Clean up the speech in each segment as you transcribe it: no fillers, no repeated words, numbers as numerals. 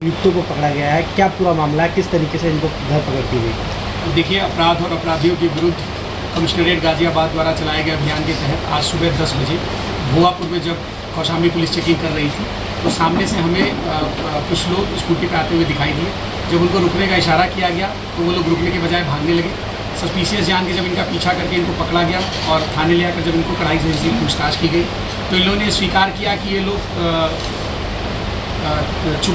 युक्तों को पकड़ा गया है, क्या पूरा मामला है, किस तरीके से इनको धरपकड़ की गई? देखिए, अपराध और अपराधियों के विरुद्ध कमिश्नरेट गाजियाबाद द्वारा चलाए गए अभियान के तहत आज सुबह 10 बजे भुआपुर में जब कौशाम्बी पुलिस चेकिंग कर रही थी तो सामने से हमें कुछ लोग स्कूटी पर आते हुए दिखाई दिए। जब उनको रुकने का इशारा किया गया तो वो लोग रुकने के बजाय भागने लगे। सस्पिशियस जान के जब इनका पीछा करके इनको पकड़ा गया और थाने ले आकर जब इनको कड़ाई से पूछताछ की गई तो इन लोगों ने स्वीकार किया कि ये लोग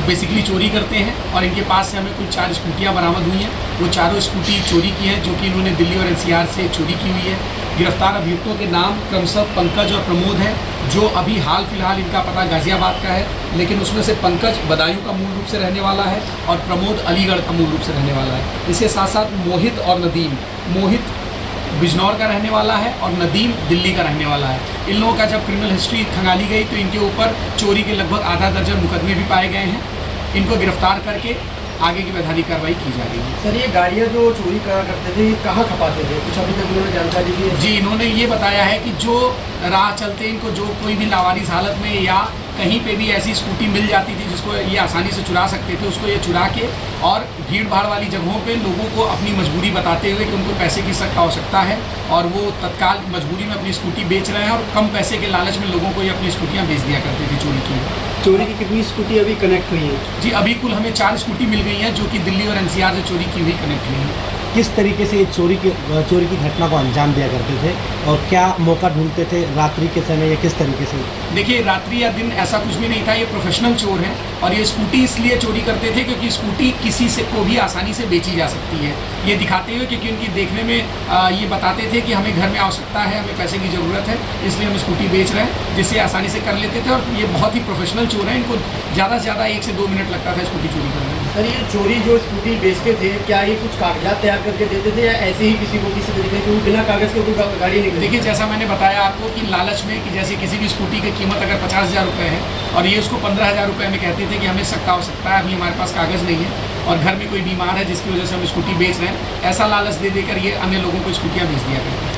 बेसिकली चोरी करते हैं और इनके पास से हमें कुल 4 स्कूटियाँ बरामद हुई हैं। वो चारों स्कूटी चोरी की हैं जो कि इन्होंने दिल्ली और एनसीआर से चोरी की हुई है। गिरफ्तार अभियुक्तों के नाम क्रमशः पंकज और प्रमोद है, जो अभी हाल फिलहाल इनका पता गाजियाबाद का है, लेकिन उसमें से पंकज बदायूं का मूल रूप से रहने वाला है और प्रमोद अलीगढ़ का मूल रूप से रहने वाला है। इसके साथ साथ मोहित और नदीम, मोहित बिजनौर का रहने वाला है और नदीम दिल्ली का रहने वाला है। इन लोगों का जब क्रिमिनल हिस्ट्री खंगाली गई तो इनके ऊपर चोरी के लगभग आधा दर्जन मुकदमे भी पाए गए हैं। इनको गिरफ्तार करके आगे की वैधानिक कार्रवाई की जा रही है। सर, ये गाड़ियाँ जो चोरी करा करते थे, ये कहाँ खपाते थे? कुछ अभी तक उन्होंने जानकारी दी है? जी, इन्होंने ये बताया है कि जो राह चलते इनको जो कोई भी लावारिस हालत में या कहीं पे भी ऐसी स्कूटी मिल जाती थी जिसको ये आसानी से चुरा सकते थे, उसको ये चुरा के और भीड़ भाड़ वाली जगहों पे लोगों को अपनी मजबूरी बताते हुए कि उनको पैसे की सख्त आवश्यकता है और वो तत्काल मजबूरी में अपनी स्कूटी बेच रहे हैं और कम पैसे के लालच में लोगों को ये अपनी स्कूटियाँ बेच दिया करते थे चोरी की। चोरी की कितनी स्कूटी अभी कनेक्ट हुई है? जी, अभी कुल हमें 4 स्कूटी मिल गई हैं जो कि दिल्ली और एनसीआर से चोरी की हुई कनेक्ट हुई हैं। किस तरीके से ये चोरी की घटना को अंजाम दिया करते थे और क्या मौका ढूंढते थे रात्रि के समय या किस तरीके से? देखिए, रात्रि या दिन ऐसा कुछ भी नहीं था। ये प्रोफेशनल चोर हैं और ये स्कूटी इसलिए चोरी करते थे क्योंकि स्कूटी किसी से को भी आसानी से बेची जा सकती है, ये दिखाते हुए क्योंकि उनकी देखने में ये बताते थे कि हमें घर में आवश्यकता है, हमें पैसे की ज़रूरत है, इसलिए हम स्कूटी बेच रहे हैं, जिससे आसानी से कर लेते थे। और ये बहुत ही प्रोफेशनल चोर हैं, इनको ज़्यादा से ज़्यादा 1 से 2 मिनट लगता था स्कूटी चोरी करने में। सर, ये चोरी जो स्कूटी बेचते थे, क्या ये कुछ कागजात तैयार करके देते थे या ऐसे ही किसी को किसी तरीके से बिना कागज़ के कोई गाड़ी नहीं? देखिए, जैसा मैंने बताया आपको कि लालच में कि जैसे किसी भी स्कूटी की कीमत अगर 50,000 रुपये है और ये उसको 15,000 रुपये में कहते थे कि हमें सख्त आवश्यकता है, अभी हमारे पास कागज़ नहीं है और घर में कोई बीमार है जिसकी वजह से हम स्कूटी बेच रहे हैं, ऐसा लालच दे देकर ये अन्य लोगों को स्कूटियाँ बेच दिया करते हैं।